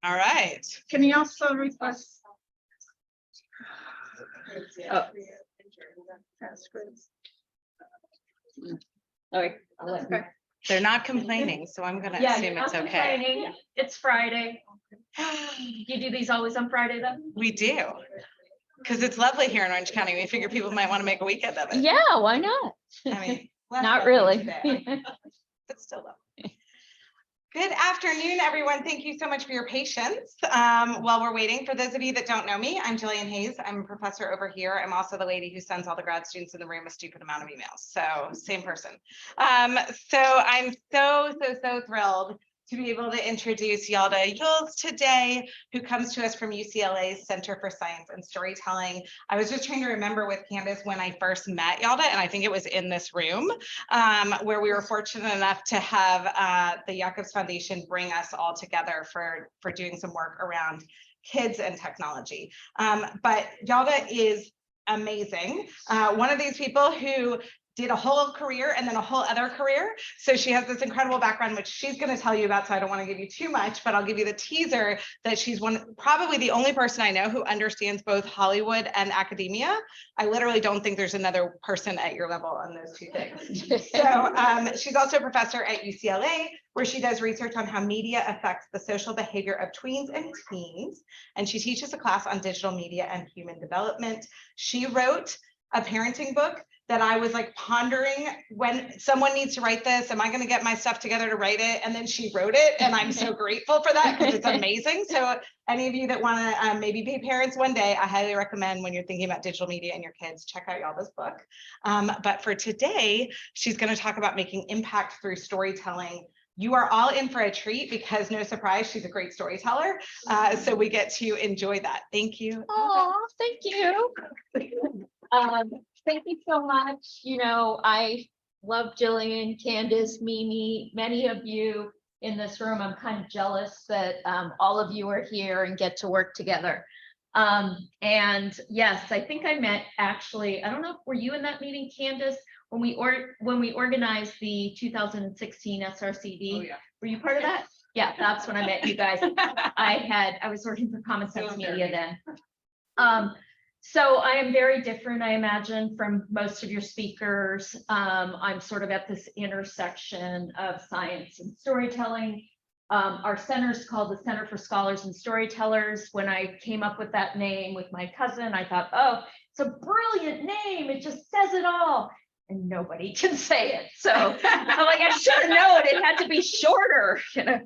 All right. Can you also request transcripts? Okay. They're not complaining, so I'm going to assume it's okay. It's Friday. You do these always on Friday then? We do. Because it's lovely here in Orange County. We figure people might want to make a weekend of it. Yeah, why not? I mean, less Not lovely really. today, but still lovely. Good afternoon, everyone. Thank you so much for your patience. While we're waiting, for those of you that don't know me, I'm Jillian Hayes. I'm a professor over here. I'm also the lady who sends all the grad students in the room a stupid amount of emails. So same person. So I'm so thrilled to be able to introduce Yalda Uhls today, who comes to us from UCLA's Center for Science and Storytelling. I was just trying to remember with Candace when I first met Yalda, and I think it was in this room, where we were fortunate enough to have the Jacobs Foundation bring us all together for doing some work around kids and technology. But Yalda is amazing. One of these people who did a whole career and then a whole other career. So she has this incredible background, which she's going to tell you about. So I don't want to give you too much, but I'll give you the teaser that she's probably the only person I know who understands both Hollywood and academia. I literally don't think there's another person at your level on those two things. So she's also a professor at UCLA, where she does research on how media affects the social behavior of tweens and teens. And she teaches a class on digital media and human development. She wrote a parenting book that I was like pondering, when someone needs to write this, am I going to get my stuff together to write it? And then she wrote it, and I'm so grateful for that because it's amazing. So any of you that want to maybe be parents one day, I highly recommend, when you're thinking about digital media and your kids, check out Yalda's book. But for today, she's going to talk about making impact through storytelling. You are all in for a treat because, no surprise, she's a great storyteller. So we get to enjoy that. Thank you. Oh, thank you. Thank you so much. You know, I love Jillian, Candace, Mimi, many of you in this room. I'm kind of jealous that all of you are here and get to work together. And yes, I think I met, actually, I don't know, were you in that meeting, Candace, when we organized the 2016 SRCD? Oh, yeah. Were you part of that? Yeah, that's when I met you guys. I was working for Common Sense Media then. So I am very different, I imagine, from most of your speakers. I'm sort of at this intersection of science and storytelling. Our center is called the Center for Scholars and Storytellers. When I came up with that name with my cousin, I thought, oh, it's a brilliant name. It just says it all. And nobody can say it. So I'm like, I should have known it had to be shorter. You know?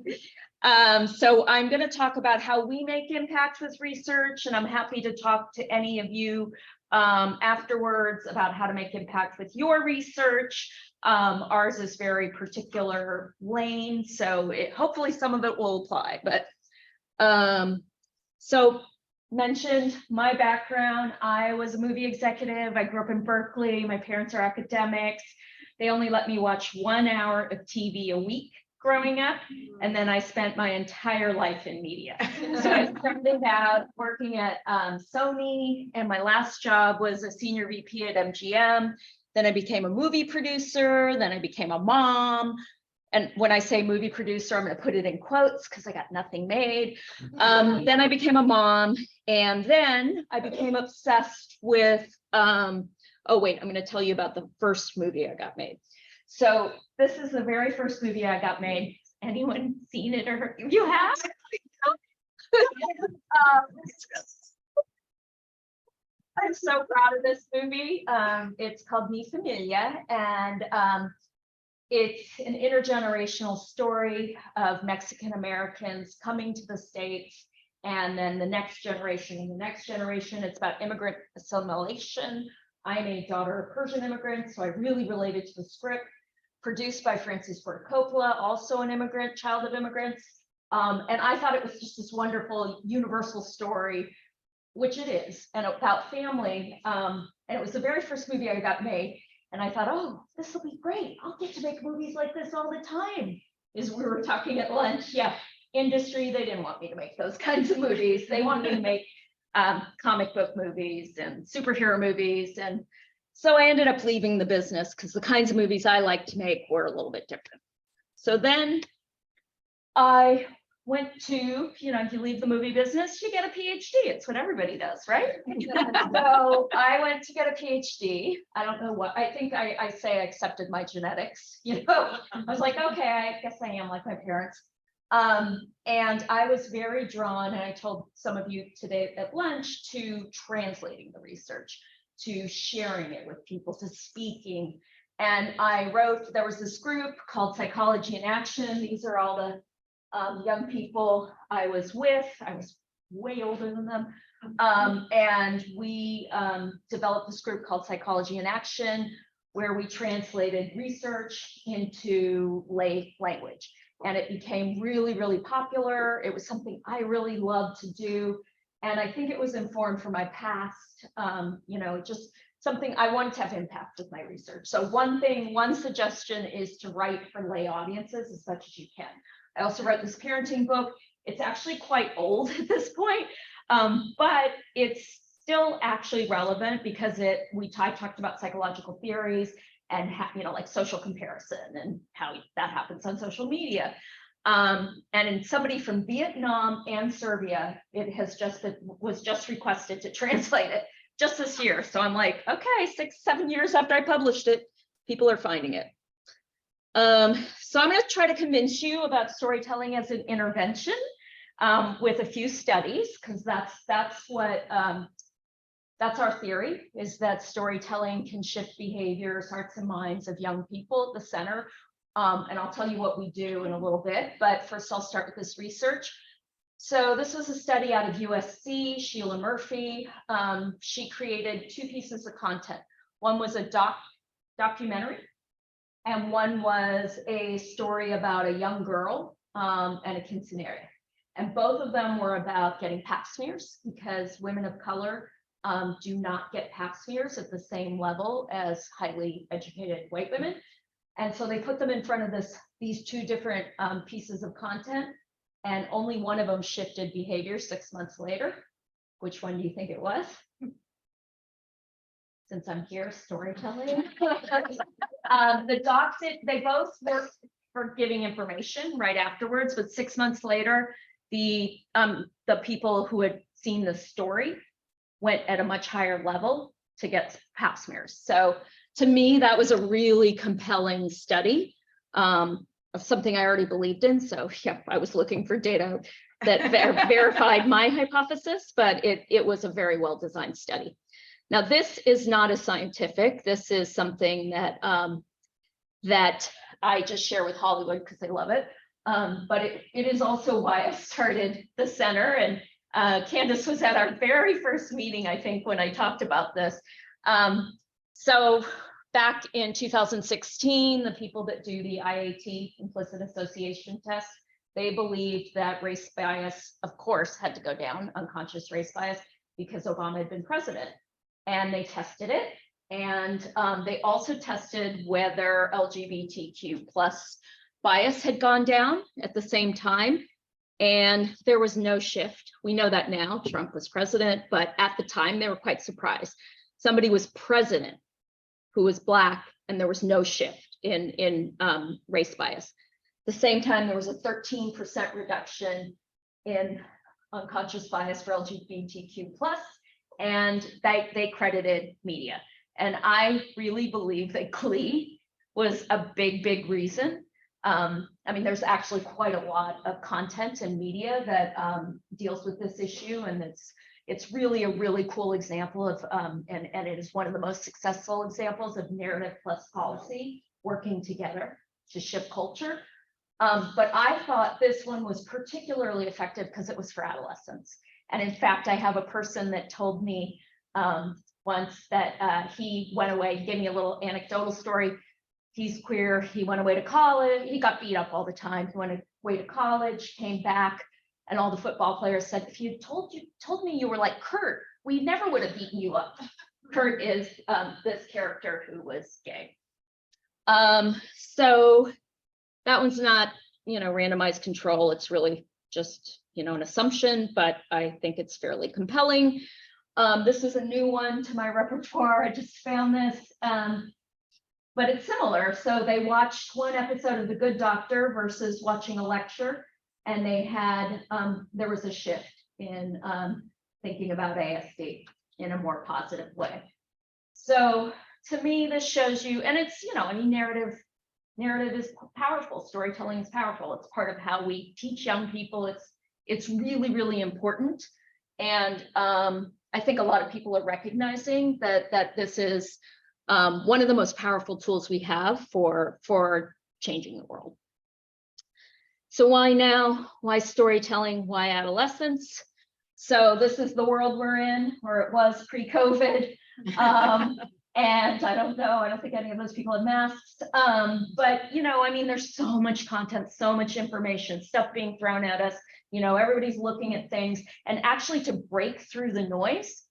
So I'm going to talk about how we make impact with research, and I'm happy to talk to any of you afterwards about how to make impact with your research. Ours is very particular lane, so hopefully some of it will apply. But so mentioned my background. I was a movie executive. I grew up in Berkeley. My parents are academics. They only let me watch 1 hour of TV a week growing up, and then I spent my entire life in media. So I started out working at Sony, and my last job was a senior VP at MGM. Then I became a movie producer, then I became a mom. And when I say movie producer, I'm going to put it in quotes because I got nothing made. Then I became a mom, and then I became obsessed with, oh wait, I'm going to tell you about the first movie I got made. So this is the very first movie I got made. Anyone seen it or you have? I'm so proud of this movie. It's called Mi Familia, and it's an intergenerational story of Mexican Americans coming to the States, and then the next generation and the next generation. It's about immigrant assimilation. I'm a daughter of Persian immigrants, so I really related to the script. Produced by Francis Ford Coppola, also an immigrant, child of immigrants. And I thought it was just this wonderful universal story, which it is, and about family. And it was the very first movie I got made. And I thought, oh, this will be great. I'll get to make movies like this all the time. As we were talking at lunch, yeah, industry, they didn't want me to make those kinds of movies. They wanted me to make comic book movies and superhero movies. And so I ended up leaving the business because the kinds of movies I like to make were a little bit different. So then I went to, you leave the movie business, you get a PhD. It's what everybody does, right? So I went to get a PhD. I don't know what, I think I say I accepted my genetics, I was like, okay, I guess I am like my parents. And I was very drawn, and I told some of you today at lunch, to translating the research, to sharing it with people, to speaking. And I wrote, there was this group called Psychology in Action. These are all the young people I was with. I was way older than them. And we developed this group called Psychology in Action, where we translated research into lay language. And it became really, really popular. It was something I really loved to do. And I think it was informed from my past, just something I wanted to have impact with my research. So one suggestion is to write for lay audiences as much as you can. I also wrote this parenting book. It's actually quite old at this point, but it's still actually relevant because we talked about psychological theories and like social comparison and how that happens on social media. And in somebody from Vietnam and Serbia, was just requested to translate it just this year. So I'm like, okay, 6-7 years after I published it, people are finding it. So I'm going to try to convince you about storytelling as an intervention with a few studies, because that's our theory, is that storytelling can shift behaviors, hearts and minds of young people at the center. And I'll tell you what we do in a little bit, but first I'll start with this research. So this was a study out of USC, Sheila Murphy. She created 2 pieces of content. One was a documentary, and one was a story about a young girl and a quinceanera. And both of them were about getting pap smears, because women of color do not get pap smears at the same level as highly educated white women. And so they put them in front of these 2 different pieces of content, and only one of them shifted behavior 6 months later. Which one do you think it was? Since I'm here, storytelling. The docs, they both worked for giving information right afterwards, but 6 months later, the people who had seen the story went at a much higher level to get pap smears. So to me, that was a really compelling study of something I already believed in. So yeah, I was looking for data that verified my hypothesis, but it was a very well-designed study. Now, this is not a scientific. This is something that that I just share with Hollywood because I love it. But it is also why I started the center. And Candace was at our very first meeting, I think, when I talked about this. So back in 2016, the people that do the IAT, implicit association test, they believed that race bias, of course, had to go down, unconscious race bias, because Obama had been president. And they tested it. And they also tested whether LGBTQ plus bias had gone down at the same time. And there was no shift. We know that now. Trump was president, but at the time they were quite surprised. Somebody was president who was Black, and there was no shift in race bias. At the same time, there was a 13% reduction in unconscious bias for LGBTQ plus, and they credited media. And I really believe that Glee was a big reason. I mean, there's actually quite a lot of content and media that deals with this issue, and it's really a really cool example of, and it is one of the most successful examples of narrative plus policy working together to shift culture. But I thought this one was particularly effective because it was for adolescents. And in fact, I have a person that told me once that he went away, he gave me a little anecdotal story. He's queer, he went away to college, he got beat up all the time. He went away to college, came back, and all the football players said, if you told me you were like Kurt, we never would have beaten you up. Kurt is this character who was gay. So that one's not, randomized control. It's really just, an assumption, but I think it's fairly compelling. This is a new one to my repertoire. I just found this, but it's similar. So they watched one episode of The Good Doctor versus watching a lecture. and they had, there was a shift in thinking about ASD in a more positive way. So to me, this shows you, and it's, I mean, narrative is powerful. Storytelling is powerful. It's part of how we teach young people. It's really, really important. And I think a lot of people are recognizing that this is one of the most powerful tools we have for changing the world. So why now? Why storytelling? Why adolescence? So this is the world we're in, or it was pre-COVID. And I don't know, I don't think any of those people have masks. But, I mean, there's so much content, so much information, stuff being thrown at us. Everybody's looking at things, and actually to break through the noise,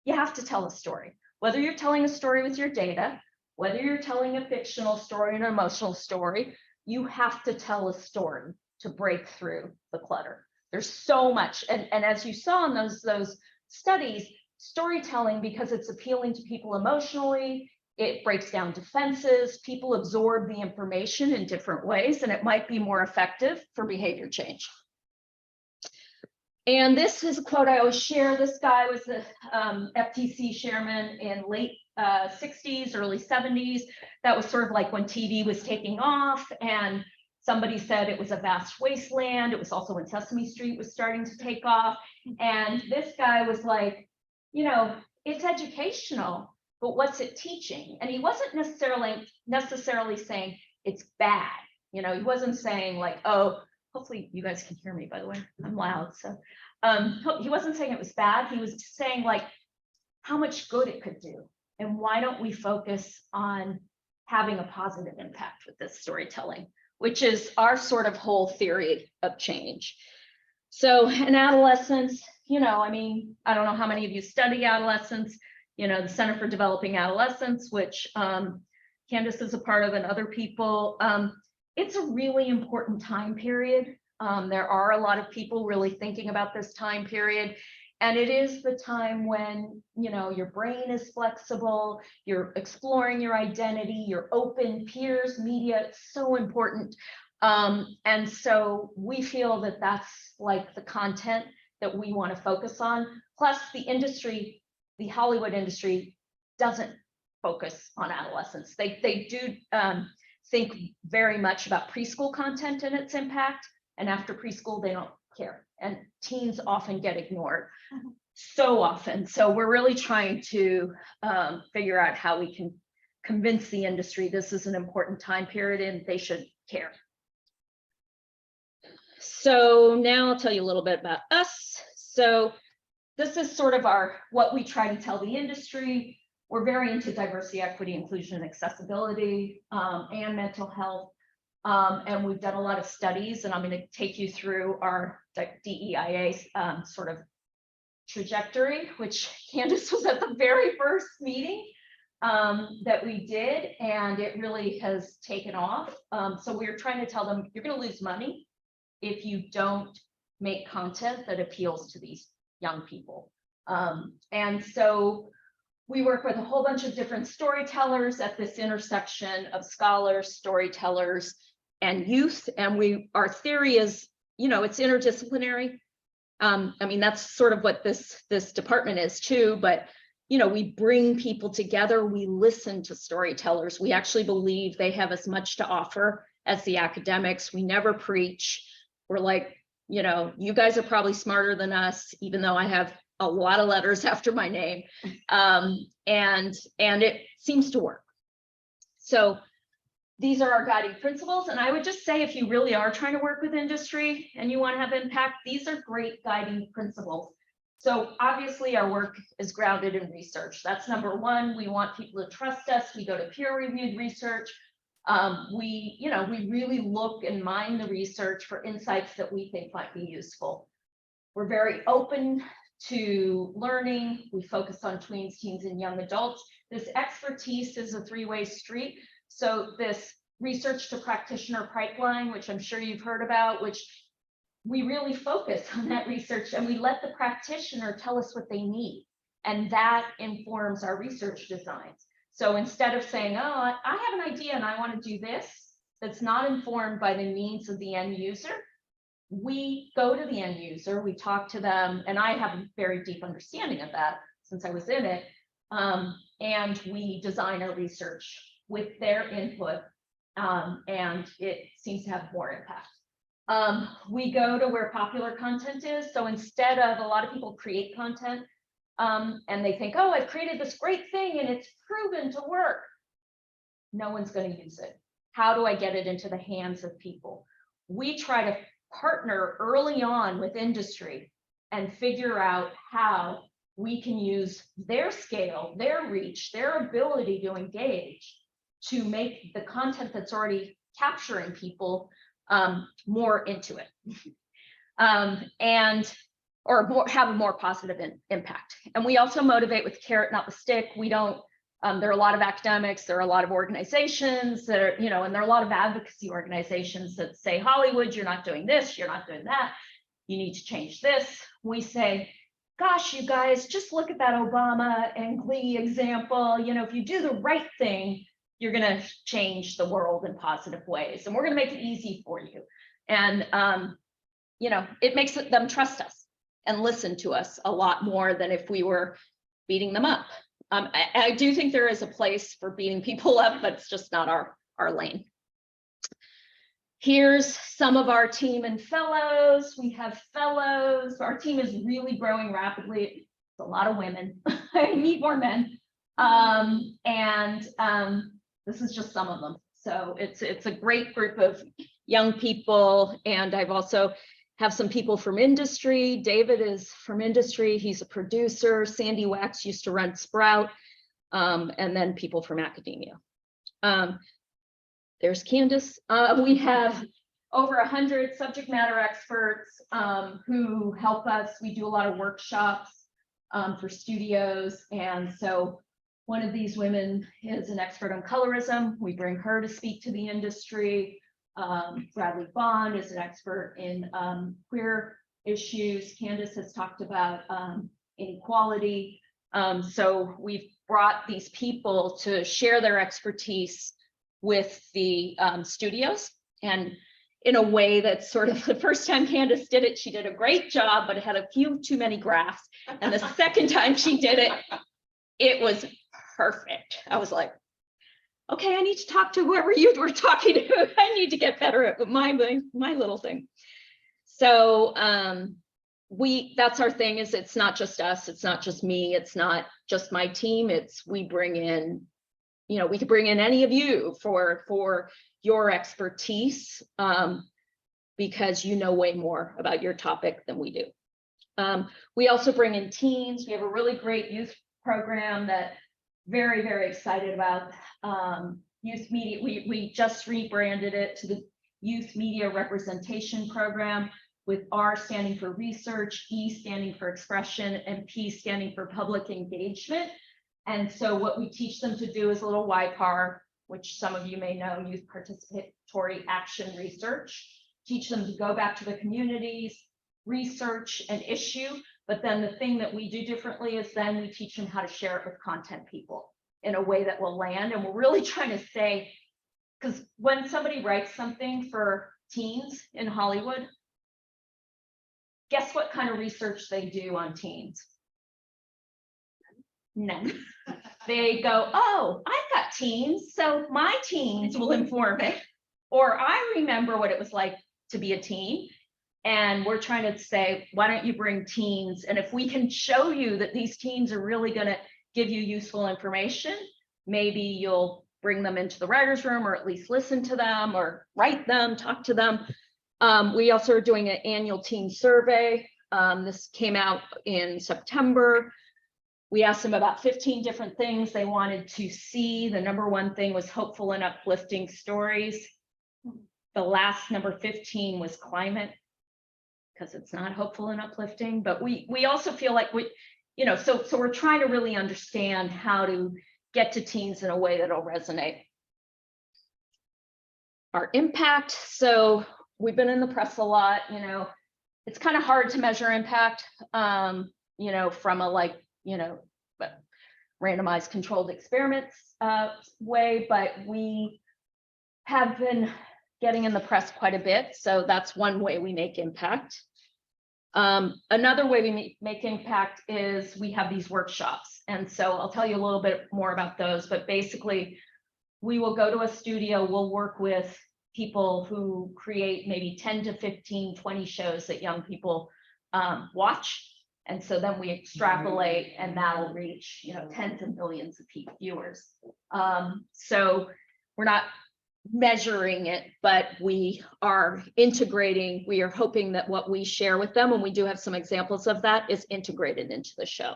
you have to tell a story. Whether you're telling a story with your data, whether you're telling a fictional story, an emotional story, you have to tell a story to break through the clutter. There's so much, and as you saw in those studies, storytelling, because it's appealing to people emotionally, it breaks down defenses, people absorb the information in different ways, and it might be more effective for behavior change. And this is a quote I always share. This guy was the FTC Chairman in late 60s, early 70s. That was sort of like when TV was taking off, and somebody said it was a vast wasteland. It was also when Sesame Street was starting to take off. And this guy was like, it's educational, but what's it teaching? And he wasn't necessarily saying it's bad. He wasn't saying like, oh, hopefully you guys can hear me, by the way, I'm loud. So he wasn't saying it was bad. He was just saying like how much good it could do. And why don't we focus on having a positive impact with this storytelling, which is our sort of whole theory of change. So in adolescence, I mean, I don't know how many of you study adolescence, the Center for Developing Adolescents, which Candace is a part of, and other people. It's a really important time period. There are a lot of people really thinking about this time period. And it is the time when, your brain is flexible, you're exploring your identity, you're open, peers, media, it's so important. And so we feel that that's like the content that we want to focus on. Plus the industry, the Hollywood industry doesn't focus on adolescence. They do think very much about preschool content and its impact. And after preschool, they don't care. And teens often get ignored so often. So we're really trying to figure out how we can convince the industry this is an important time period and they should care. So now I'll tell you a little bit about us. So this is sort of what we try to tell the industry. We're very into diversity, equity, inclusion, and accessibility, and mental health. And we've done a lot of studies, and I'm going to take you through our DEIA sort of trajectory, which Candace was at the very first meeting that we did, and it really has taken off. So we're trying to tell them, you're going to lose money if you don't make content that appeals to these young people. And so we work with a whole bunch of different storytellers at this intersection of scholars, storytellers, and youth. And our theory is, it's interdisciplinary. I mean, that's sort of what this department is too, but we bring people together, we listen to storytellers. We actually believe they have as much to offer as the academics. We never preach. We're like, you guys are probably smarter than us, even though I have a lot of letters after my name. And it seems to work. So these are our guiding principles. And I would just say, if you really are trying to work with industry and you want to have impact, these are great guiding principles. So obviously our work is grounded in research. That's number one. We want people to trust us. We go to peer-reviewed research. We really look and mine the research for insights that we think might be useful. We're very open to learning. We focus on tweens, teens, and young adults. This expertise is a three-way street. So this research to practitioner pipeline, which I'm sure you've heard about, which we really focus on that research, and we let the practitioner tell us what they need. And that informs our research designs. So instead of saying, oh, I have an idea and I want to do this, that's not informed by the needs of the end user, we go to the end user, we talk to them, and I have a very deep understanding of that since I was in it. And we design our research with their input, and it seems to have more impact. We go to where popular content is. So instead of, a lot of people create content and they think, oh, I've created this great thing and it's proven to work. No one's going to use it. How do I get it into the hands of people? We try to partner early on with industry and figure out how we can use their scale, their reach, their ability to engage to make the content that's already capturing people more into it, or have a more positive impact. And we also motivate with carrot, not the stick. We don't. There are a lot of academics, there are a lot of organizations that are, and there are a lot of advocacy organizations that say, Hollywood, you're not doing this, you're not doing that, you need to change this. We say, gosh, you guys, just look at that Obama and Glee example. If you do the right thing, you're going to change the world in positive ways, and we're going to make it easy for you. And, it makes them trust us and listen to us a lot more than if we were beating them up. I do think there is a place for beating people up, but it's just not our lane. Here's some of our team and fellows. We have fellows. Our team is really growing rapidly. It's a lot of women. I need more men. This is just some of them. So it's a great group of young people. And I've also have some people from industry. David is from industry. He's a producer. Sandy Wax used to run Sprout. And then people from academia. There's Candace. We have over 100 subject matter experts who help us. We do a lot of workshops for studios. And so one of these women is an expert on colorism. We bring her to speak to the industry. Bradley Bond is an expert in queer issues. Candace has talked about inequality. So we've brought these people to share their expertise with the studios, and in a way that's sort of, the first time Candace did it, she did a great job, but it had a few too many graphs. And the second time she did it, it was perfect. I was like, okay, I need to talk to whoever you were talking to. I need to get better at my little thing. So that's our thing, is it's not just us, it's not just me, it's not just my team, it's we bring in, we could bring in any of you for your expertise, because you know way more about your topic than we do. We also bring in teens. We have a really great youth program that very, very excited about. Youth media, we just rebranded it to the Youth Media Representation Program, with R standing for research, E standing for expression, and P standing for public engagement. And so what we teach them to do is a little YPAR, which some of you may know, youth participatory action research. Teach them to go back to the communities, research an issue, but then the thing that we do differently is then we teach them how to share it with content people in a way that will land. And we're really trying to say, because when somebody writes something for teens in Hollywood, guess what kind of research they do on teens? None. They go, oh, I've got teens, so my teens will inform it. Or I remember what it was like to be a teen. And we're trying to say, why don't you bring teens? And if we can show you that these teens are really going to give you useful information, maybe you'll bring them into the writer's room, or at least listen to them, or write them, talk to them. We also are doing an annual teen survey. This came out in September. We asked them about 15 different things they wanted to see. The number one thing was hopeful and uplifting stories. The last number 15 was climate, because it's not hopeful and uplifting. But we also feel like so we're trying to really understand how to get to teens in a way that'll resonate. Our impact. So we've been in the press a lot. It's kind of hard to measure impact, from a randomized controlled experiments way, but we have been getting in the press quite a bit. So that's one way we make impact. Another way we make impact is we have these workshops. And so I'll tell you a little bit more about those, but basically we will go to a studio, we'll work with people who create maybe 10 to 15, 20 shows that young people watch. And so then we extrapolate and that'll reach, you know, tens of millions of viewers. So we're not measuring it, but we are integrating. We are hoping that what we share with them, and we do have some examples of that, is integrated into the show.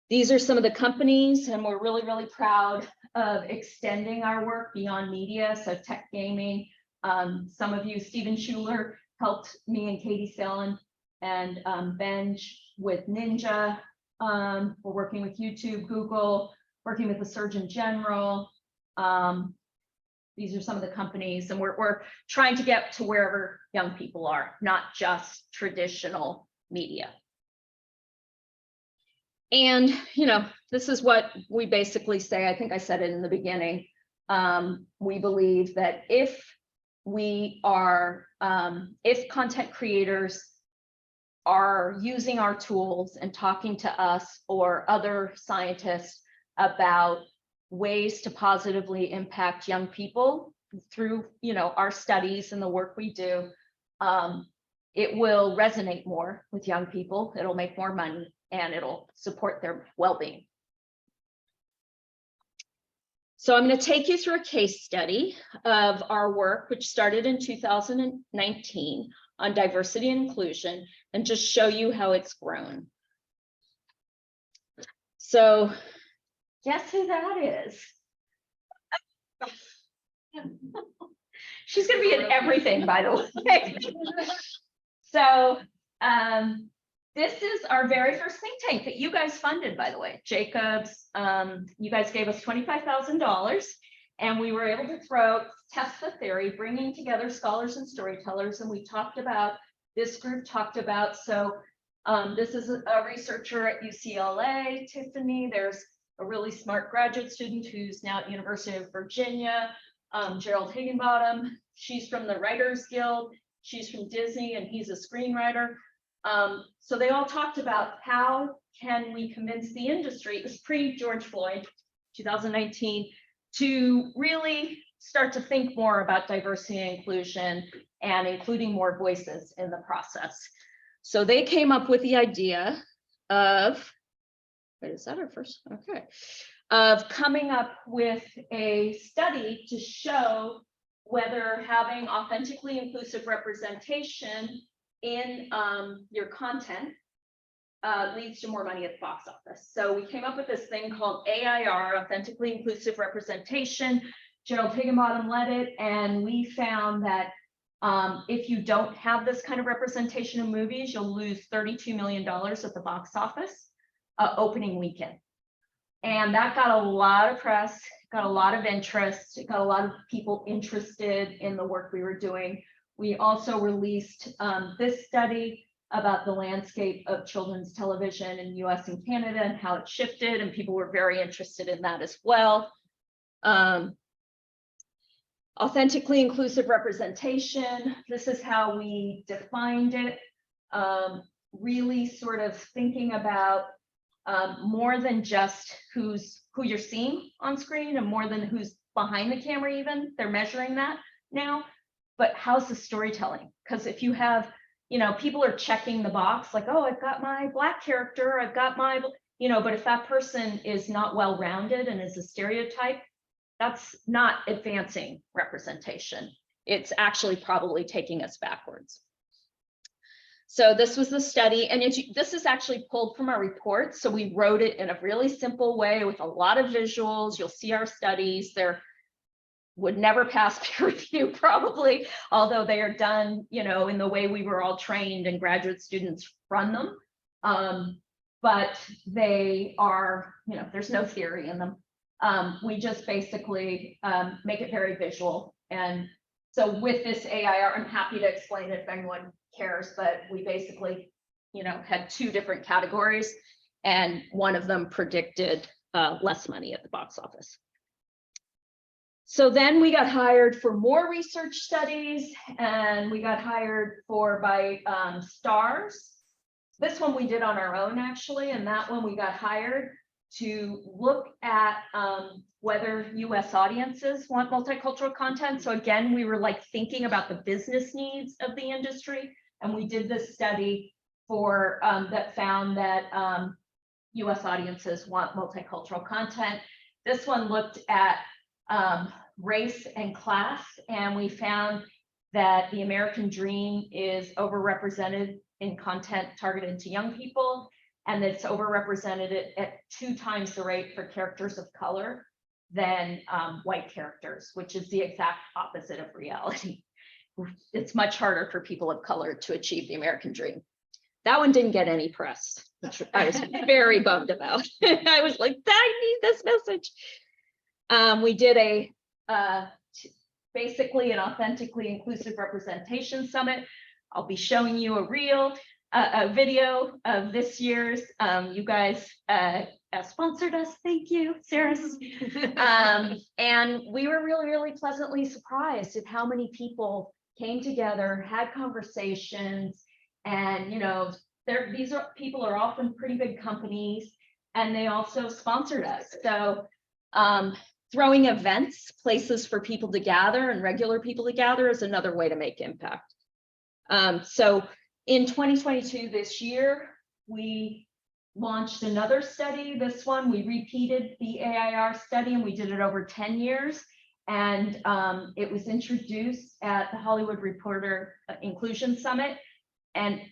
These are some of the companies, and we're really, really proud of extending our work beyond media. So tech gaming, some of you, Stephen Schuler helped me and Katie Salen and Benj with Ninja. We're working with YouTube, Google, working with the Surgeon General. These are some of the companies, and we're trying to get to wherever young people are, not just traditional media. And, you know, this is what we basically say. I think I said it in the beginning. We believe that if content creators are using our tools and talking to us or other scientists about ways to positively impact young people through, you know, our studies and the work we do, it will resonate more with young people. It'll make more money and it'll support their well-being. So I'm going to take you through a case study of our work, which started in 2019 on diversity and inclusion, and just show you how it's grown. So guess who that is? She's going to be in everything, by the way. So this is our very first think tank that you guys funded, by the way. Jacobs, you guys gave us $25,000, and we were able to test the theory, bringing together scholars and storytellers. And we talked about, this group talked about, so this is a researcher at UCLA, Tiffany. There's a really smart graduate student who's now at University of Virginia, Gerald Higginbottom. She's from the Writers Guild. She's from Disney, and he's a screenwriter. So they all talked about how can we convince the industry, it was pre-George Floyd, 2019, to really start to think more about diversity and inclusion and including more voices in the process. So they came up with the idea of, wait, is that our first? Okay. Of coming up with a study to show whether having authentically inclusive representation in your content leads to more money at the box office. So we came up with this thing called AIR, Authentically Inclusive Representation. Gerald Higginbottom led it, and we found that if you don't have this kind of representation in movies, you'll lose $32 million at the box office opening weekend. And that got a lot of press, got a lot of interest, it got a lot of people interested in the work we were doing. We also released this study about the landscape of children's television in the US and Canada and how it shifted, and people were very interested in that as well. Authentically inclusive representation, this is how we defined it, really sort of thinking about more than just who you're seeing on screen and more than who's behind the camera even. They're measuring that now, but how's the storytelling? Because if you have, you know, people are checking the box like, oh, I've got my Black character, I've got my, you know, but if that person is not well-rounded and is a stereotype, that's not advancing representation. It's actually probably taking us backwards. So this was the study, and this is actually pulled from our report. So we wrote it in a really simple way with a lot of visuals. You'll see our studies. They're would never pass peer review probably, although they are done, you know, in the way we were all trained and graduate students run them. But they are, you know, there's no theory in them. We just basically make it very visual. And so with this AIR, I'm happy to explain it if anyone cares, but we basically, you know, had two different categories, and one of them predicted less money at the box office. So then we got hired for more research studies, and we got hired by STARS. This one we did on our own, actually, and that one we got hired to look at whether US audiences want multicultural content. So again, we were like thinking about the business needs of the industry, and we did this study for that found that US audiences want multicultural content. This one looked at race and class, and we found that the American dream is overrepresented in content targeted to young people, and it's overrepresented at 2 times the rate for characters of color than white characters, which is the exact opposite of reality. It's much harder for people of color to achieve the American dream. That one didn't get any press, which I was very bummed about. I was like, I need this message. We did basically an authentically inclusive representation summit. I'll be showing you a video of this year's. You guys sponsored us. Thank you, Sarah. And we were really, really pleasantly surprised at how many people came together, had conversations, and these people are often pretty big companies, and they also sponsored us. So throwing events, places for people to gather and regular people to gather is another way to make impact. So in 2022, this year, we launched another study. This one, we repeated the AIR study, and we did it over 10 years. And it was introduced at the Hollywood Reporter Inclusion Summit. And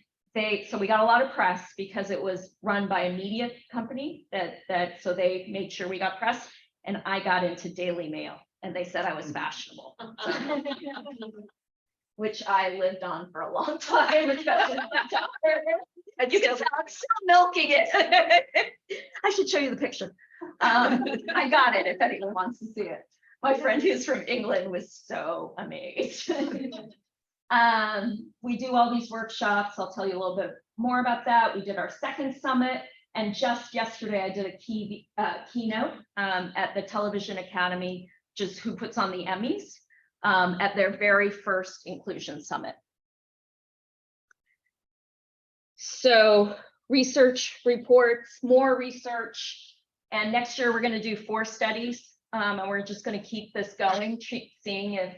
so we got a lot of press because it was run by a media company so they made sure we got press. And I got into Daily Mail, and they said I was fashionable, which I lived on for a long time. And you can tell I'm still milking it. I should show you the picture. I got it if anyone wants to see it. My friend who's from England was so amazed. We do all these workshops. I'll tell you a little bit more about that. We did our second summit. And just yesterday, I did a keynote at the Television Academy, just who puts on the Emmys, at their very first inclusion summit. So research reports, more research, and next year we're going to do 4 studies, and we're just going to keep this going, seeing if,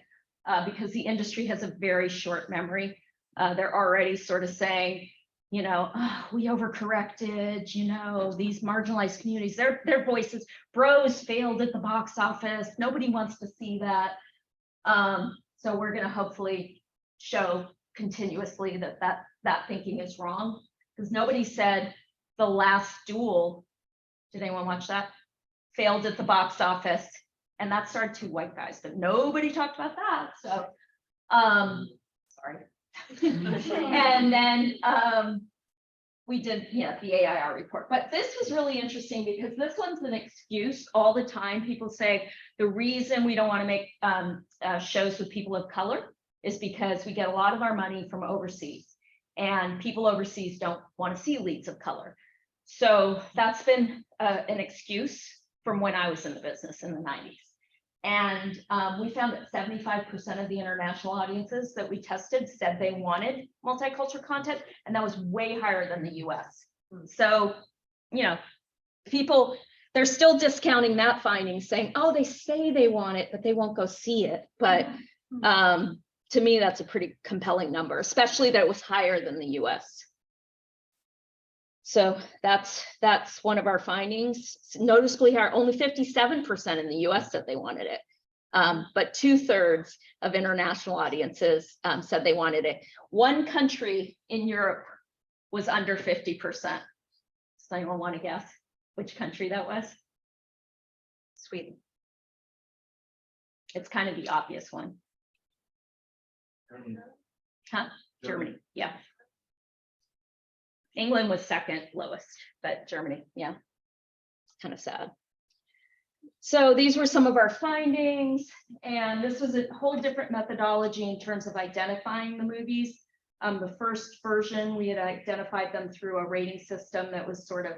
because the industry has a very short memory, they're already sort of saying, we overcorrected, these marginalized communities, their voices, bros failed at the box office. Nobody wants to see that. So we're going to hopefully show continuously that thinking is wrong, because nobody said The Last Duel, did anyone watch that? Failed at the box office, and that starred 2 white guys, but nobody talked about that. So, sorry. And then we did the AIR report, but this was really interesting because this one's an excuse all the time. People say the reason we don't want to make shows with people of color is because we get a lot of our money from overseas, and people overseas don't want to see leads of color. So that's been an excuse from when I was in the business in the 90s. And we found that 75% of the international audiences that we tested said they wanted multicultural content, and that was way higher than the US. So, people, they're still discounting that finding, saying, oh, they say they want it, but they won't go see it. But to me, that's a pretty compelling number, especially that it was higher than the US. So that's one of our findings. Noticeably higher, only 57% in the US said they wanted it. But 2/3 of international audiences said they wanted it. One country in Europe was under 50%. Does anyone want to guess which country that was? Sweden. It's kind of the obvious one. Huh? Germany, yeah. England was second lowest, but Germany, yeah, kind of sad. So these were some of our findings, and this was a whole different methodology in terms of identifying the movies. The first version, we had identified them through a rating system that was sort of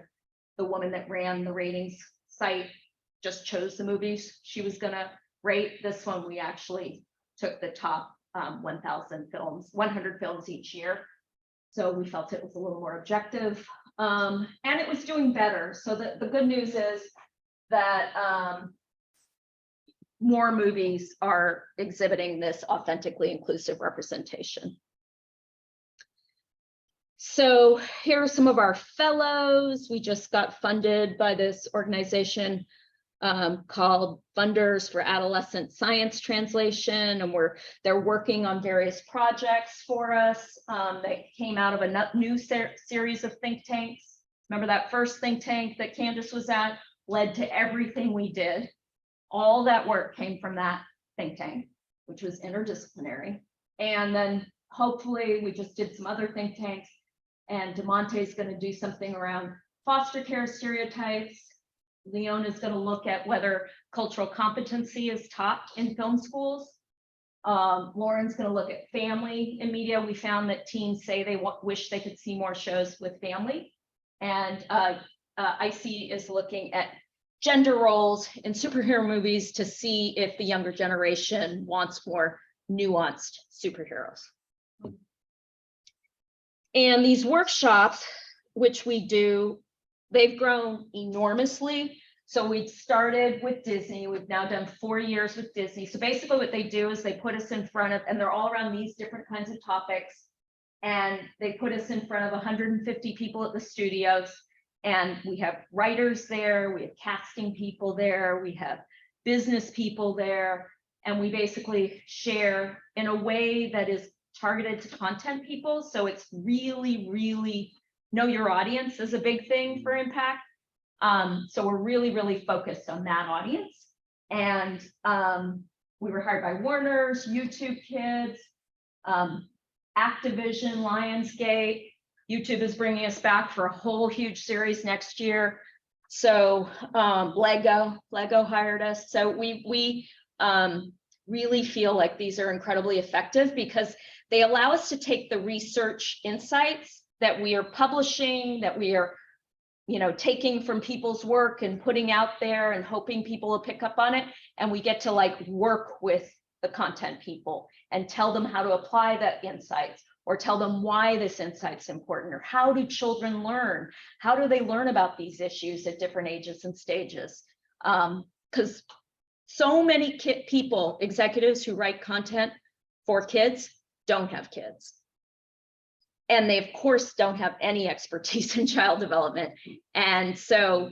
the woman that ran the ratings site just chose the movies she was gonna rate. This one, we actually took the top 100 films each year. So we felt it was a little more objective, and it was doing better. So the good news is that more movies are exhibiting this authentically inclusive representation. So here are some of our fellows. We just got funded by this organization called Funders for Adolescent Science Translation, and they're working on various projects for us. They came out of a new series of think tanks. Remember that first think tank that Candace was at led to everything we did. All that work came from that think tank, which was interdisciplinary. And then hopefully we just did some other think tanks, and DeMonte is going to do something around foster care stereotypes. Leon is going to look at whether cultural competency is taught in film schools. Lauren's going to look at family in media. We found that teens say they wish they could see more shows with family. And IC is looking at gender roles in superhero movies to see if the younger generation wants more nuanced superheroes. And these workshops, which we do, they've grown enormously. So we started with Disney. We've now done 4 years with Disney. So basically what they do is they put us in front of, and they're all around these different kinds of topics. And they put us in front of 150 people at the studios. And we have writers there, we have casting people there, we have business people there. And we basically share in a way that is targeted to content people. So it's really, really know your audience is a big thing for impact. So we're really, really focused on that audience. And we were hired by Warner's, YouTube Kids, Activision, Lionsgate. YouTube is bringing us back for a whole huge series next year. So Lego hired us. So we really feel like these are incredibly effective because they allow us to take the research insights that we are publishing, that we are, taking from people's work and putting out there and hoping people will pick up on it. And we get to work with the content people and tell them how to apply that insights, or tell them why this insight's important, or how do children learn? How do they learn about these issues at different ages and stages? Because so many people, executives who write content for kids, don't have kids. And they, of course, don't have any expertise in child development. And so,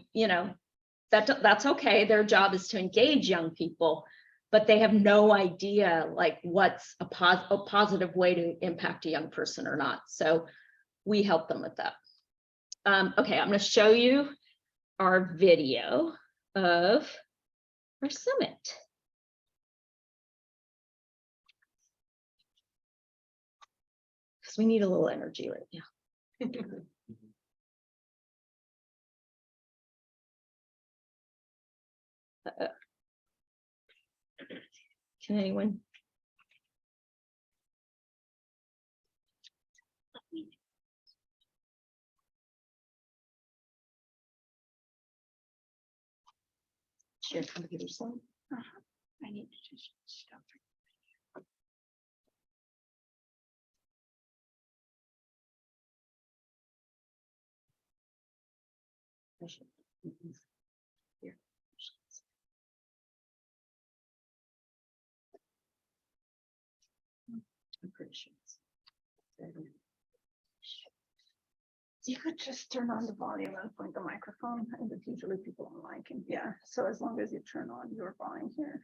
that's okay. Their job is to engage young people, but they have no idea what's a positive way to impact a young person or not. So we help them with that. Okay, I'm going to show you our video of our summit. Because we need a little energy right now. Can anyone? Share computer some. I need to just stop. Here. I'm pretty sure it's You could just turn on the volume and point the microphone, and it's usually people online can, yeah. So as long as you turn on your volume here.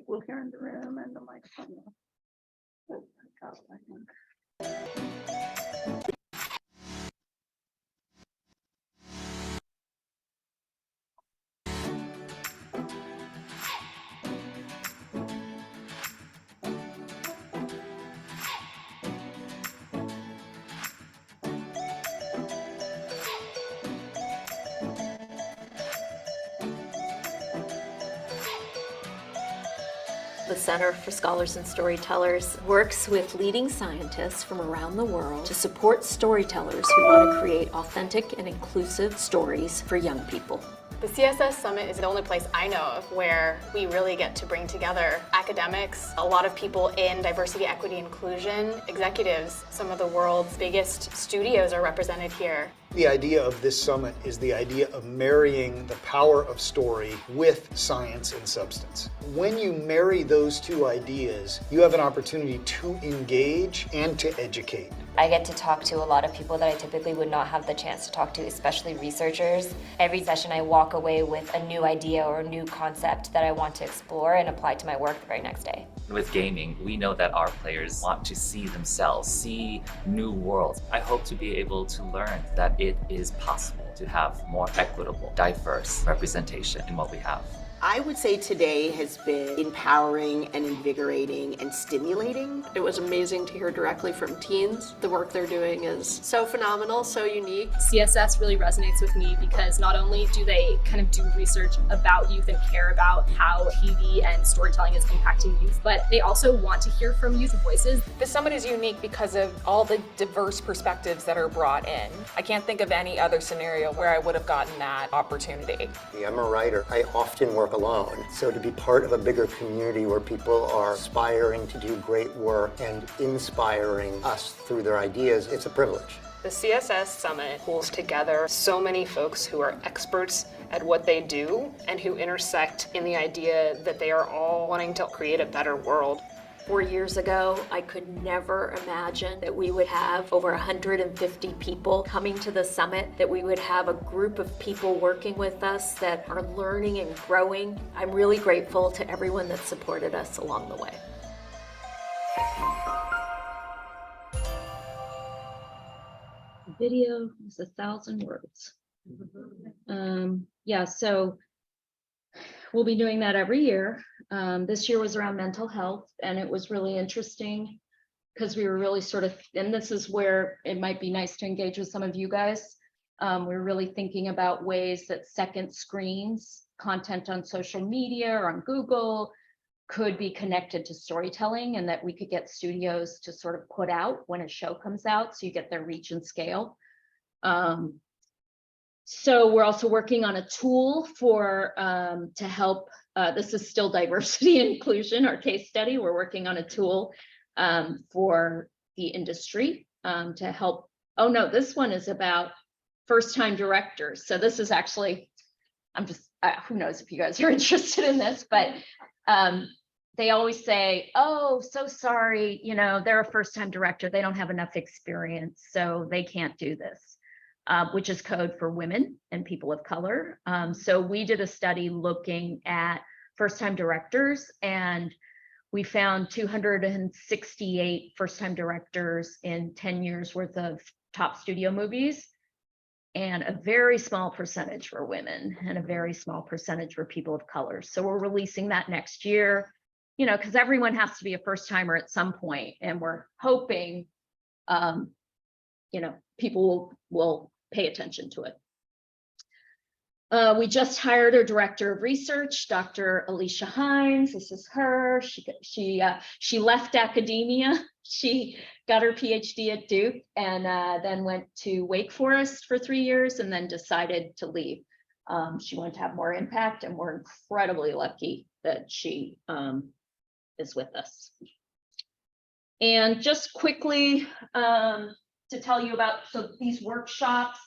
We'll hear in the room and the microphone. Oh, I got it, I think. The Center for Scholars and Storytellers works with leading scientists from around the world to support storytellers who want to create authentic and inclusive stories for young people. The CSS Summit is the only place I know of where we really get to bring together academics, a lot of people in diversity, equity, inclusion, executives. Some of the world's biggest studios are represented here. The idea of this summit is the idea of marrying the power of story with science and substance. When you marry those two ideas, you have an opportunity to engage and to educate. I get to talk to a lot of people that I typically would not have the chance to talk to, especially researchers. Every session I walk away with a new idea or a new concept that I want to explore and apply to my work the very next day. With gaming, we know that our players want to see themselves, see new worlds. I hope to be able to learn that it is possible to have more equitable, diverse representation in what we have. I would say today has been empowering and invigorating and stimulating. It was amazing to hear directly from teens. The work they're doing is so phenomenal, so unique. CSS really resonates with me because not only do they kind of do research about youth and care about how TV and storytelling is impacting youth, but they also want to hear from youth voices. The summit is unique because of all the diverse perspectives that are brought in. I can't think of any other scenario where I would have gotten that opportunity. I'm a writer. I often work alone. So to be part of a bigger community where people are aspiring to do great work and inspiring us through their ideas, it's a privilege. The CSS Summit pulls together so many folks who are experts at what they do and who intersect in the idea that they are all wanting to create a better world. 4 years ago, I could never imagine that we would have over 150 people coming to the summit, that we would have a group of people working with us that are learning and growing. I'm really grateful to everyone that supported us along the way. Video is 1,000 words. Yeah, so we'll be doing that every year. This year was around mental health, and it was really interesting because we were really sort of, and this is where it might be nice to engage with some of you guys. We're really thinking about ways that second screens, content on social media or on Google, could be connected to storytelling, and that we could get studios to sort of put out when a show comes out, so you get their reach and scale. So we're also working on a tool for to help. This is still diversity and inclusion, our case study. We're working on a tool for the industry to help. Oh no, this one is about first-time directors. So this is actually, I'm just, who knows if you guys are interested in this, but they always say, oh, so sorry, you know, they're a first-time director. They don't have enough experience, so they can't do this. Which is code for women and people of color. So we did a study looking at first-time directors, and we found 268 first-time directors in 10 years worth of top studio movies, and a very small percentage were women and a very small percentage were people of color. So we're releasing that next year, you know, because everyone has to be a first-timer at some point, and we're hoping, you know, people will pay attention to it. We just hired a director of research, Dr. Alicia Hines. This is her. She left academia. She got her PhD at Duke and then went to Wake Forest for 3 years and then decided to leave. She wanted to have more impact, and we're incredibly lucky that she is with us. And just quickly, to tell you about, so these workshops,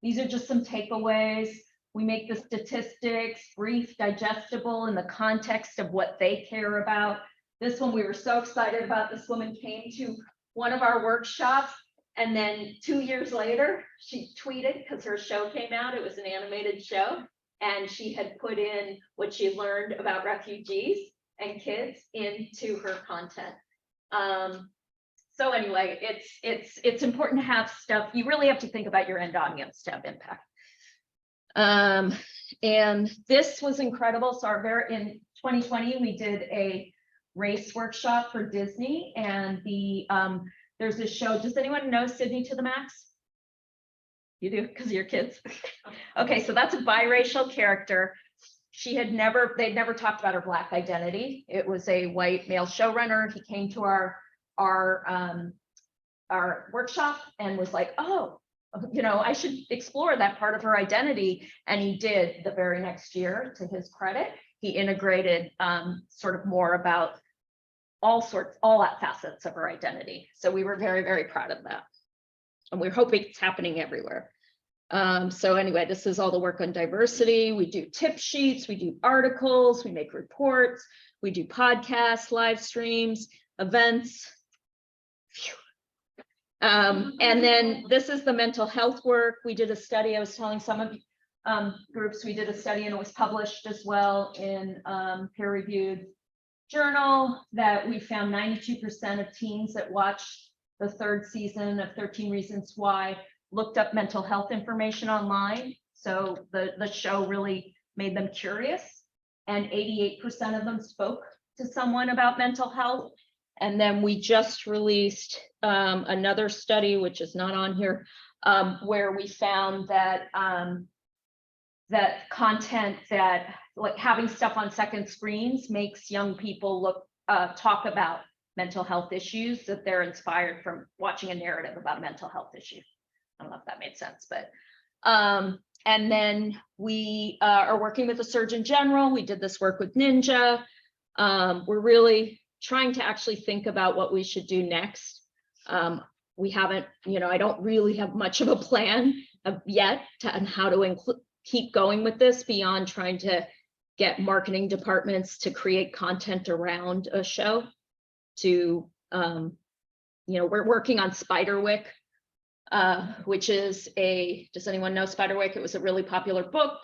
these are just some takeaways. We make the statistics brief, digestible in the context of what they care about. This one we were so excited about. This woman came to one of our workshops, and then 2 years later, she tweeted, because her show came out, it was an animated show, and she had put in what she learned about refugees and kids into her content. So anyway, it's important to have stuff. You really have to think about your end audience to have impact. And this was incredible. So in 2020, we did a race workshop for Disney, and there's this show. Does anyone know Sydney to the Max? You do, because of your kids. Okay, so that's a biracial character. They'd never talked about her Black identity. It was a white male showrunner. He came to our workshop and was like, oh, you know, I should explore that part of her identity. And he did the very next year, to his credit. He integrated sort of more about all facets of her identity. So we were very, very proud of that. And we're hoping it's happening everywhere. So anyway, this is all the work on diversity. We do tip sheets, we do articles, we make reports, we do podcasts, live streams, events. And then this is the mental health work. We did a study. I was telling some of you groups, we did a study and it was published as well in peer-reviewed journal, that we found 92% of teens that watched the 3rd season of 13 Reasons Why looked up mental health information online. So the show really made them curious, and 88% of them spoke to someone about mental health. And then we just released another study, which is not on here, where we found that that content, that like having stuff on second screens, makes young people talk about mental health issues, that they're inspired from watching a narrative about a mental health issue. I don't know if that made sense, but and then we are working with the Surgeon General. We did this work with Ninja. We're really trying to actually think about what we should do next. We haven't, you know, I don't really have much of a plan yet on how to keep going with this beyond trying to get marketing departments to create content around a show. To, you know, we're working on Spiderwick, which is does anyone know Spiderwick? It was a really popular book,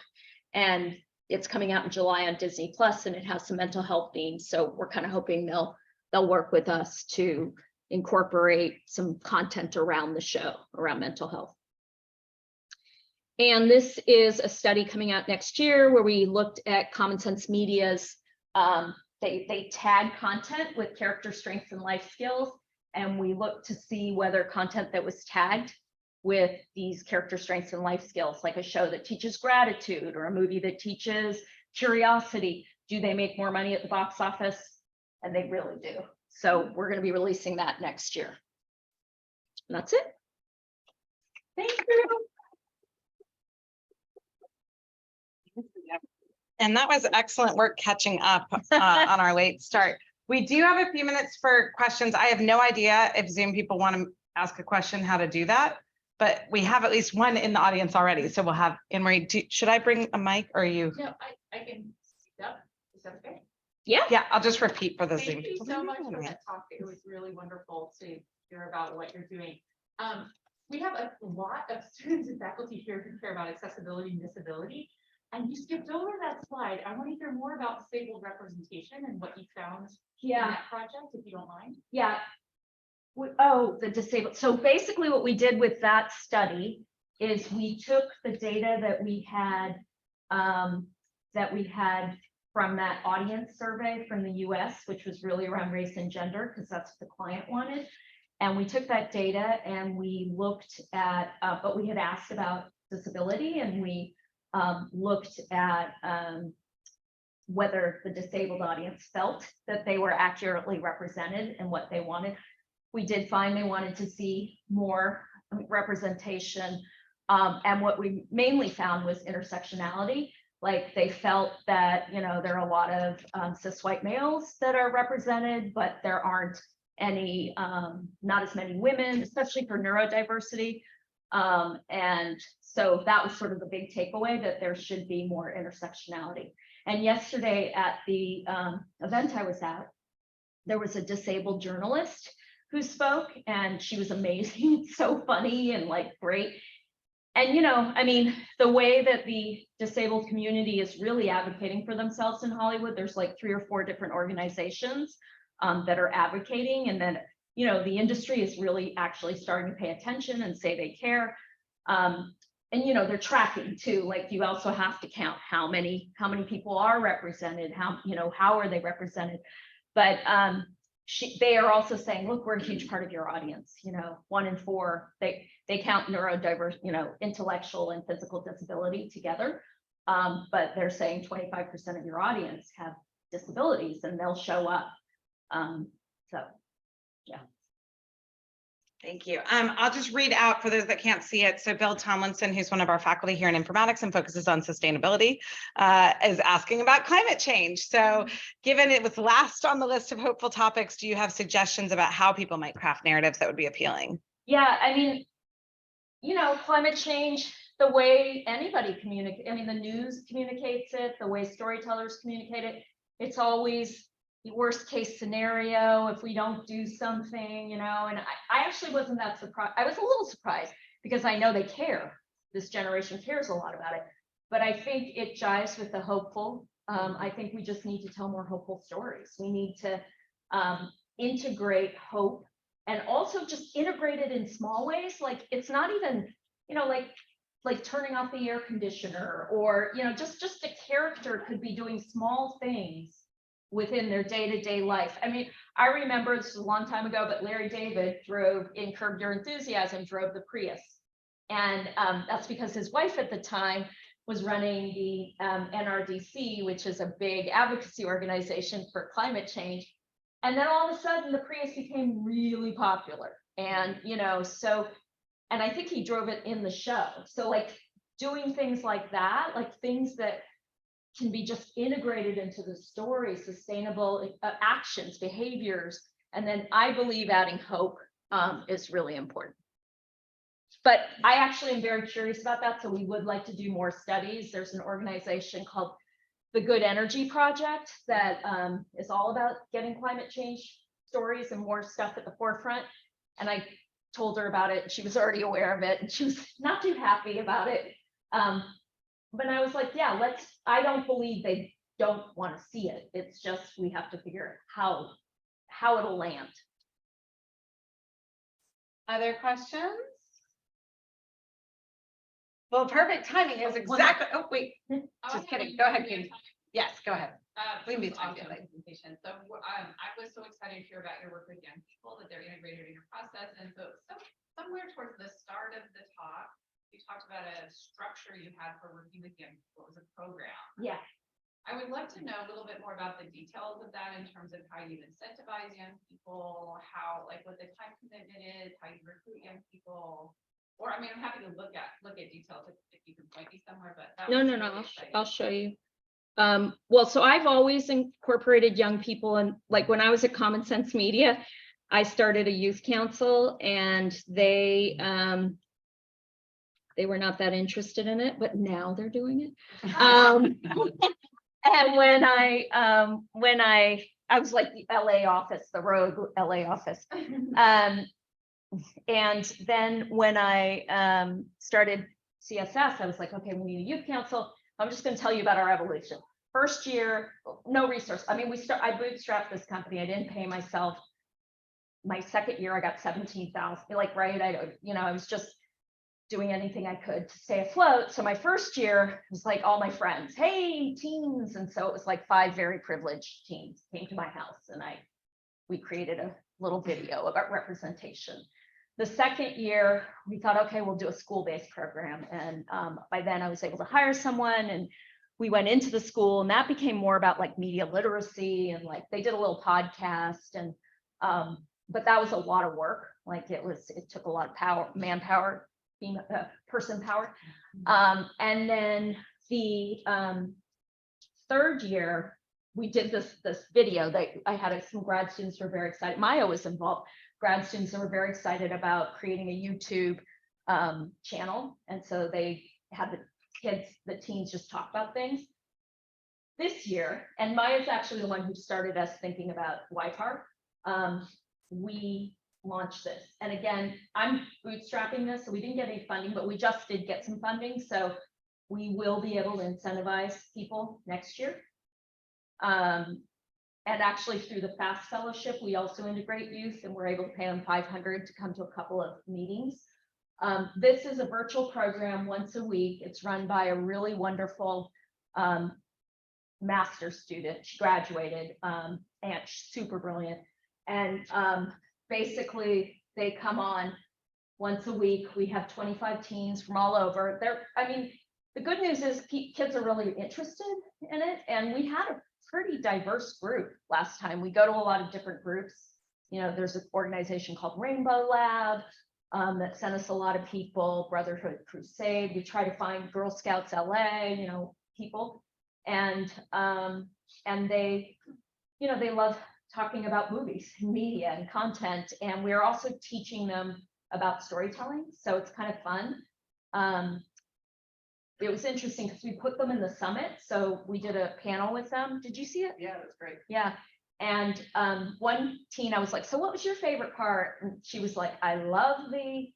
and it's coming out in July on Disney Plus, and it has some mental health themes. So we're kind of hoping they'll work with us to incorporate some content around the show, around mental health. And this is a study coming out next year where we looked at Common Sense Media's, they tag content with character strengths and life skills. And we looked to see whether content that was tagged with these character strengths and life skills, like a show that teaches gratitude or a movie that teaches curiosity, do they make more money at the box office? And they really do. So we're going to be releasing that next year. And that's it. Thank you. And that was excellent work catching up on our late start. We do have a few minutes for questions. I have no idea if Zoom people want to ask a question, how to do that, but we have at least one in the audience already. So we'll have Anne-Marie. Should I bring a mic or you? No, I can speak up. Is that okay? Yeah. Yeah, I'll just repeat for the Zoom Thank you people. so much for that talk. It was really wonderful to hear about what you're doing. We have a lot of students and faculty here who care about accessibility and disability. And you skipped over that slide. I want to hear more about disabled representation and what you found in that project, if you don't mind. Yeah. The disabled. So basically what we did with that study is we took the data that we had from that audience survey from the US, which was really around race and gender, because that's what the client wanted. And we took that data and we looked at, but we had asked about disability, and we looked at whether the disabled audience felt that they were accurately represented and what they wanted. We did find they wanted to see more representation, and what we mainly found was intersectionality. Like they felt that, you know, there are a lot of cis white males that are represented, but there aren't any, not as many women, especially for neurodiversity. And so that was sort of the big takeaway, that there should be more intersectionality. And yesterday at the event I was at, there was a disabled journalist who spoke, and she was amazing, so funny and like great. And, you know, I mean, the way that the disabled community is really advocating for themselves in Hollywood, there's like 3 or 4 different organizations that are advocating, and then, you know, the industry is really actually starting to pay attention and say they care. And, you know, they're tracking too, like you also have to count how many people are represented, how are they represented? But they are also saying, look, we're a huge part of your audience, you know, 1 in 4, they count neurodiverse, you know, intellectual and physical disability together. But they're saying 25% of your audience have disabilities and they'll show up. So, yeah. Thank you. I'll just read out for those that can't see it. So Bill Tomlinson, who's one of our faculty here in informatics and focuses on sustainability, is asking about climate change. So given it was last on the list of hopeful topics, do you have suggestions about how people might craft narratives that would be appealing? Yeah, I mean, you know, climate change, the way anybody communicates, I mean, the news communicates it, the way storytellers communicate it, it's always the worst case scenario if we don't do something, you know, and I actually wasn't that surprised. I was a little surprised because I know they care. This generation cares a lot about it, but I think it jives with the hopeful. I think we just need to tell more hopeful stories. We need to integrate hope and also just integrate it in small ways. Like it's not even, you know, like turning off the air conditioner or, you know, just a character could be doing small things within their day-to-day life. I mean, I remember this was a long time ago, but Larry David drove in Curb Your Enthusiasm, drove the Prius. And that's because his wife at the time was running the NRDC, which is a big advocacy organization for climate change. And then all of a sudden the Prius became really popular. And, you know, so, and I think he drove it in the show. So like doing things like that, like things that can be just integrated into the story, sustainable actions, behaviors. And then I believe adding hope is really important. But I actually am very curious about that. So we would like to do more studies. There's an organization called the Good Energy Project that is all about getting climate change stories and more stuff at the forefront. And I told her about it. She was already aware of it and she was not too happy about it. But I was like, yeah, I don't believe they don't want to see it. It's just, we have to figure out how it'll land. Other questions? Well, perfect timing. It was exactly, oh, wait, just kidding. Go ahead, Katie. Yes, go ahead. We can be awesome talking. presentation. So I was so excited to hear about your work with young people, that they're integrated in your process. And so somewhere towards the start of the talk, you talked about a structure you had for working with young people. It was a program. Yeah. I would love to know a little bit more about the details of that in terms of how you incentivize young people, how, like what the time commitment is, how you recruit young people. Or I mean, I'm happy to look at details if you can point me somewhere, but that was really exciting. I'll show you. Well, so I've always incorporated young people, and like when I was at Common Sense Media, I started a youth council, and they were not that interested in it, but now they're doing it. And when I was like the LA office, the rogue LA office. And then when I started CSS, I was like, okay, we need a youth council. I'm just going to tell you about our evolution. First year, no resource. I mean, I bootstrapped this company. I didn't pay myself. My second year, I got 17,000. Like, right? I was just doing anything I could to stay afloat. So my first year was like all my friends, hey, teens. And so it was like 5 very privileged teens came to my house, and we created a little video about representation. The second year, we thought, okay, we'll do a school-based program. And by then I was able to hire someone, and we went into the school, and that became more about like media literacy, and like they did a little podcast, and but that was a lot of work. Like it took a lot of manpower, person power. And then the third year, we did this video that I had some grad students who were very excited. Maya was involved. Grad students that were very excited about creating a YouTube channel. And so they had the teens just talk about things. This year, and Maya's actually the one who started us thinking about YPAR, we launched this. And again, I'm bootstrapping this, so we didn't get any funding, but we just did get some funding. So we will be able to incentivize people next year. And actually through the FAST Fellowship, we also integrate youth, and we're able to pay them $500 to come to a couple of meetings. This is a virtual program once a week. It's run by a really wonderful master's student. She graduated, and she's super brilliant. And basically they come on once a week. We have 25 teens from all over. The good news is kids are really interested in it, and we had a pretty diverse group last time. We go to a lot of different groups there's an organization called Rainbow Lab that sent us a lot of people, Brotherhood Crusade. We try to find Girl Scouts LA, people. And they, they love talking about movies and media and content. And we're also teaching them about storytelling. So it's kind of fun. It was interesting because we put them in the summit. So we did a panel with them. Did you see it? Yeah, that's great. Yeah. And one teen, I was like, so what was your favorite part? And she was like, I love the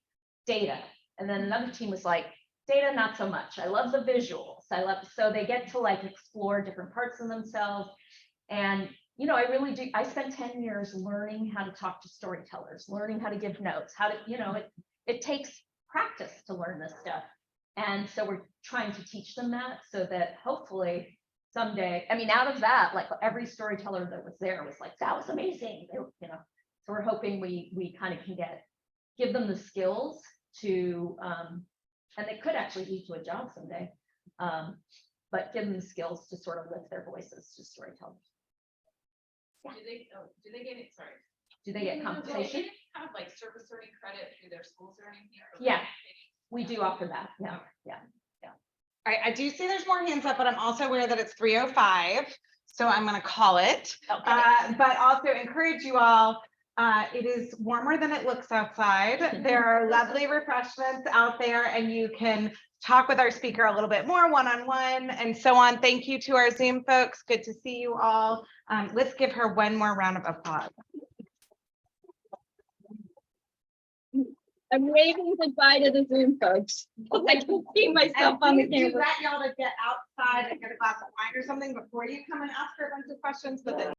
data. And then another teen was like, data, not so much. I love the visuals. So they get to like explore different parts of themselves. And, I really do. I spent 10 years learning how to talk to storytellers, learning how to give notes, how to, it takes practice to learn this stuff. And so we're trying to teach them that so that hopefully someday, out of that, like every storyteller that was there was like, that was amazing. So we're hoping we kind of can give them the skills to, and they could actually lead to a job someday, but give them the skills to sort of lift their voices to storytellers. Yeah. Do they get it? Sorry. Do they get compensation? Kind of like service learning credit through their schools or anything? Yeah, we do offer that. Yeah, yeah. All right, I do see there's more hands up, but I'm also aware that it's 3:05, so I'm going to call it. Okay. But also encourage you all. It is warmer than it looks outside. There are lovely refreshments out there, and you can talk with our speaker a little bit more one-on-one and so on. Thank you to our Zoom folks. Good to see you all. Let's give her one more round of applause. I'm waving goodbye to the Zoom folks. I can see myself on the Do camera. that, y'all, to get outside and get a glass of wine or something before you come and ask her a bunch of questions, but then